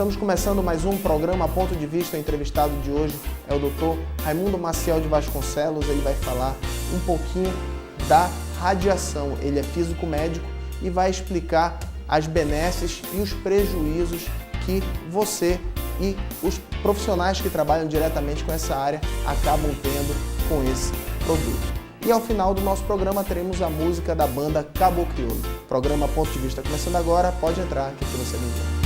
Estamos começando mais um programa Ponto de Vista. O entrevistado de hoje é o Dr. Raimundo Maciel de Vasconcelos. Ele vai falar um pouquinho da radiação. Ele é físico médico e vai explicar as benesses e os prejuízos que você e os profissionais que trabalham diretamente com essa área acabam tendo com esse produto. E ao final do nosso programa teremos a música da banda Cabo Crioulo. Programa Ponto de Vista começando agora, pode entrar que aqui você vem.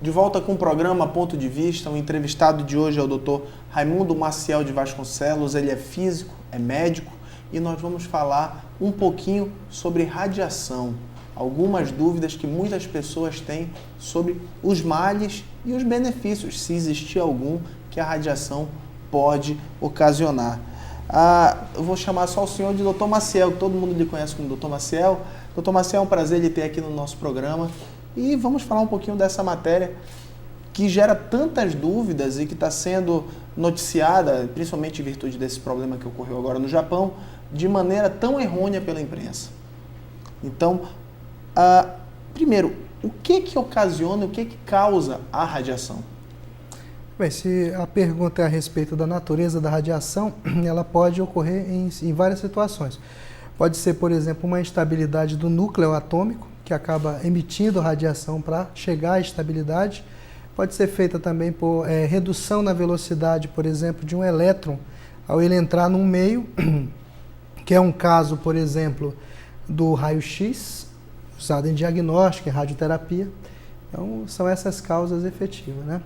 De volta com o programa Ponto de Vista, o entrevistado de hoje é o Dr. Raimundo Maciel de Vasconcelos. Ele é físico, é médico e nós vamos falar um pouquinho sobre radiação. Algumas dúvidas que muitas pessoas têm sobre os males e os benefícios, se existir algum, que a radiação pode ocasionar. Eu vou chamar só o senhor de Dr. Maciel, que todo mundo lhe conhece como Dr. Maciel. Dr. Maciel, é um prazer lhe ter aqui no nosso programa. E vamos falar um pouquinho dessa matéria que gera tantas dúvidas e que está sendo noticiada, principalmente em virtude desse problema que ocorreu agora no Japão, de maneira tão errônea pela imprensa. Então, primeiro, o que ocasiona, o que causa a radiação? Bem, se a pergunta é a respeito da natureza da radiação, ela pode ocorrer em várias situações. Pode ser, por exemplo, uma instabilidade do núcleo atômico, que acaba emitindo radiação para chegar à estabilidade. Pode ser feita também por redução na velocidade, por exemplo, de um elétron ao ele entrar num meio, que é um caso, por exemplo, do raio-x, usado em diagnóstico, em radioterapia. Então, são essas causas efetivas, né?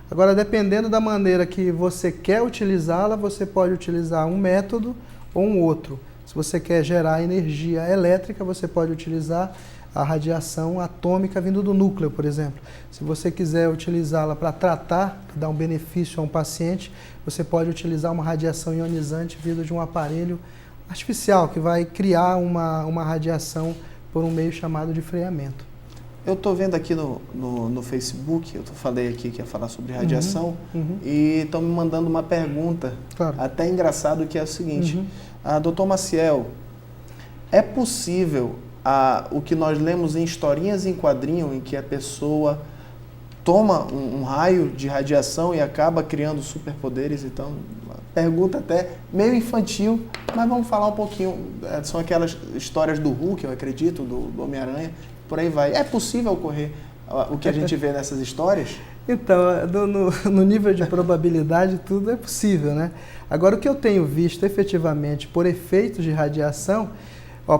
Agora, dependendo da maneira que você quer utilizá-la, você pode utilizar um método ou um outro. Se você quer gerar energia elétrica, você pode utilizar a radiação atômica vindo do núcleo, por exemplo. Se você quiser utilizá-la para tratar, dar um benefício a um paciente, você pode utilizar uma radiação ionizante vinda de um aparelho artificial, que vai criar uma radiação por um meio chamado de freamento. Eu estou vendo aqui no Facebook, eu falei aqui que ia falar sobre radiação, e estão me mandando uma pergunta, claro, até engraçado, que é o seguinte: Dr. Maciel, é possível o que nós lemos em historinhas em quadrinho, em que a pessoa toma um raio de radiação e acaba criando superpoderes? Então, pergunta até meio infantil, mas vamos falar um pouquinho. São aquelas histórias do Hulk, eu acredito, do Homem-Aranha, por aí vai. É possível ocorrer o que a gente vê nessas histórias? Então, no nível de probabilidade, tudo é possível, né? Agora, o que eu tenho visto efetivamente por efeitos de radiação,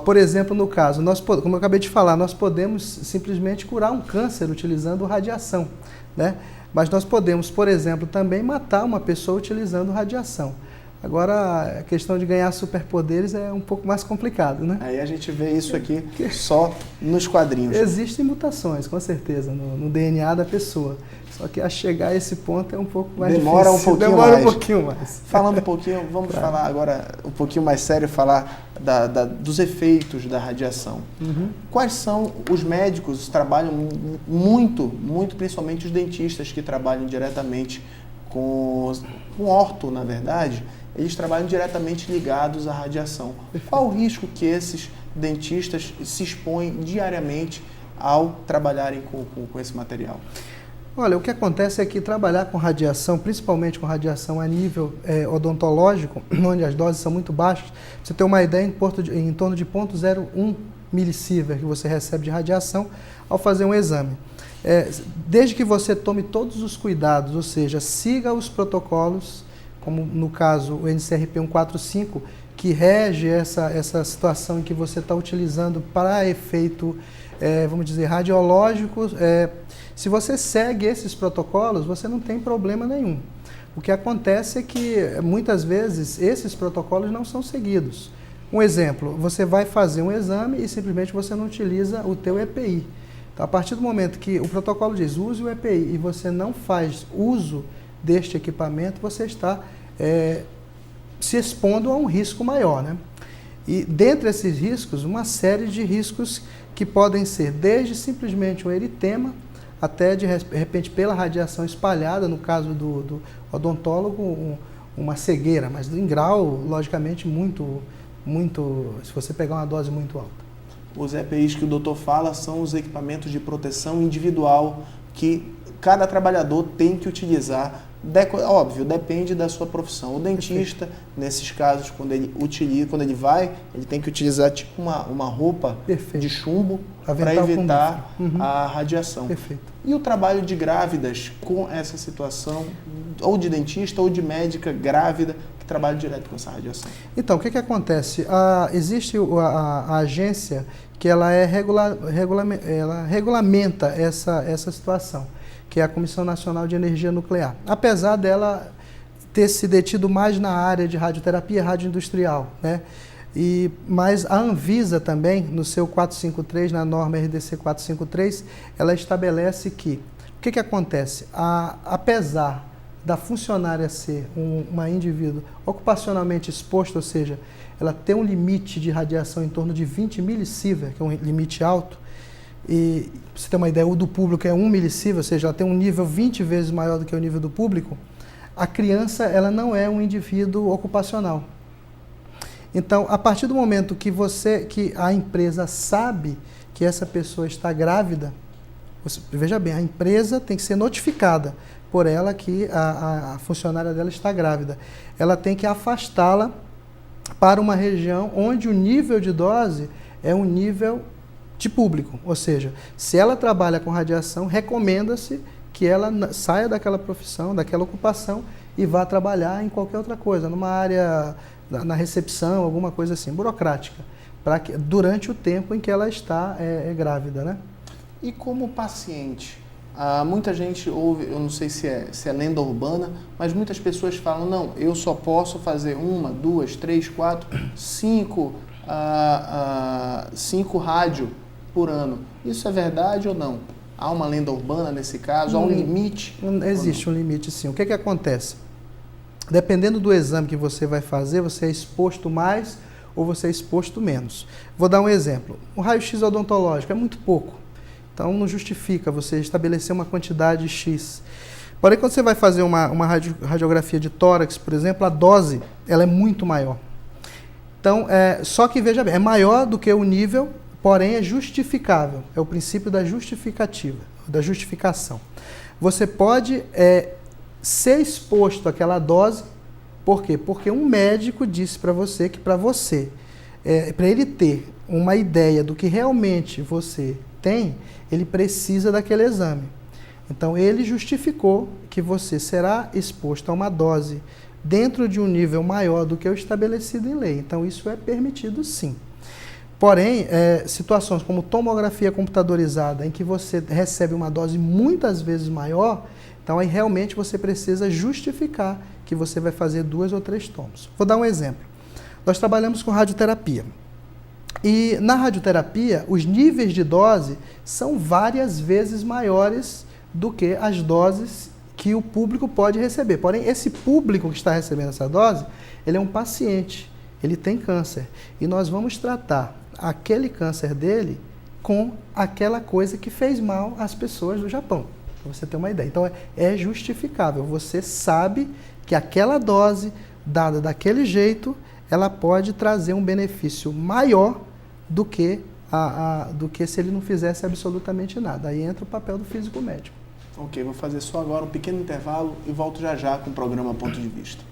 por exemplo, no caso, como eu acabei de falar, nós podemos simplesmente curar um câncer utilizando radiação, né? Mas nós podemos, por exemplo, também matar uma pessoa utilizando radiação. Agora, a questão de ganhar superpoderes é um pouco mais complicado, né? Aí a gente vê isso aqui só nos quadrinhos. Existem mutações, com certeza, no DNA da pessoa. Só que a chegar a esse ponto é um pouco mais Demora difícil. Demora um pouquinho mais. Falando um pouquinho, vamos falar agora um pouquinho mais sério, falar dos efeitos da radiação. Quais são os médicos que trabalham muito, principalmente os dentistas que trabalham diretamente com orto, na verdade, eles trabalham diretamente ligados à radiação. Qual o risco que esses dentistas se expõem diariamente ao trabalharem com esse material? Olha, o que acontece é que trabalhar com radiação, principalmente com radiação a nível odontológico, onde as doses são muito baixas, você tem uma ideia, em torno de 0,01 milisievert que você recebe de radiação ao fazer um exame. Desde que você tome todos os cuidados, ou seja, siga os protocolos, como no caso o NCRP 145, que rege essa situação em que você está utilizando para efeito, vamos dizer, radiológico. Se você segue esses protocolos, você não tem problema nenhum. O que acontece é que, muitas vezes, esses protocolos não são seguidos. Um exemplo, você vai fazer um exame e simplesmente você não utiliza o teu EPI. Então, a partir do momento que o protocolo diz use o EPI e você não faz uso deste equipamento, você está se expondo a um risco maior, né? E dentre esses riscos, uma série de riscos que podem ser desde simplesmente um eritema, até de repente pela radiação espalhada, no caso do odontólogo, uma cegueira, mas em grau, logicamente, muito se você pegar uma dose muito alta. Os EPIs que o doutor fala são os equipamentos de proteção individual que cada trabalhador tem que utilizar. Óbvio, depende da sua profissão. O dentista, nesses casos, quando ele tem que utilizar tipo uma roupa de chumbo para evitar a radiação. Perfeito. E o trabalho de grávidas com essa situação, ou de dentista ou de médica grávida, que trabalha direto com essa radiação? Então, o que acontece? Existe a agência que ela regulamenta essa situação, que é a Comissão Nacional de Energia Nuclear. Apesar dela ter se detido mais na área de radioterapia e radioindustrial, né? Mas a Anvisa também, no seu 453, na norma RDC 453, ela estabelece que, o que acontece? Apesar da funcionária ser uma indivíduo ocupacionalmente exposto, ou seja, ela tem um limite de radiação em torno de 20 milisievert, que é um limite alto, e pra você ter uma ideia, o do público é 1 milisievert, ou seja, ela tem um nível 20 vezes maior do que o nível do público, a criança ela não é um indivíduo ocupacional. Então, a partir do momento que a empresa sabe que essa pessoa está grávida, veja bem, a empresa tem que ser notificada por ela que a funcionária dela está grávida. Ela tem que afastá-la para uma região onde o nível de dose é um nível de público. Ou seja, se ela trabalha com radiação, recomenda-se que ela saia daquela profissão, daquela ocupação e vá trabalhar em qualquer outra coisa, numa área, na recepção, alguma coisa assim, burocrática, durante o tempo em que ela está grávida, né? E como paciente? Muita gente ouve, eu não sei se é lenda urbana, mas muitas pessoas falam, não, eu só posso fazer 1, 2, 3, 4, 5 rádio por ano. Isso é verdade ou não? Há uma lenda urbana nesse caso? Há um limite? Existe um limite, sim. O que acontece? Dependendo do exame que você vai fazer, você é exposto mais ou você é exposto menos. Vou dar um exemplo. O raio-x odontológico é muito pouco. Então, não justifica você estabelecer uma quantidade X. Porém, quando você vai fazer uma radiografia de tórax, por exemplo, a dose ela é muito maior. Então, só que, veja bem, é maior do que o nível, porém é justificável. É o princípio da justificação. Você pode ser exposto àquela dose, por quê? Porque um médico disse para você que para ele ter uma ideia do que realmente você tem, ele precisa daquele exame. Então, ele justificou que você será exposto a uma dose dentro de um nível maior do que o estabelecido em lei. Então, isso é permitido sim. Porém, situações como tomografia computadorizada, em que você recebe uma dose muitas vezes maior, então aí realmente você precisa justificar que você vai fazer 2 ou 3 tomos. Vou dar um exemplo. Nós trabalhamos com radioterapia. E na radioterapia, os níveis de dose são várias vezes maiores do que as doses que o público pode receber. Porém, esse público que está recebendo essa dose, ele é um paciente, ele tem câncer. E nós vamos tratar aquele câncer dele com aquela coisa que fez mal às pessoas do Japão, para você ter uma ideia. Então, é justificável. Você sabe que aquela dose, dada daquele jeito, ela pode trazer um benefício maior do que se ele não fizesse absolutamente nada. Aí entra o papel do físico médico. Ok, vou fazer só agora um pequeno intervalo e volto já com o programa Ponto de Vista.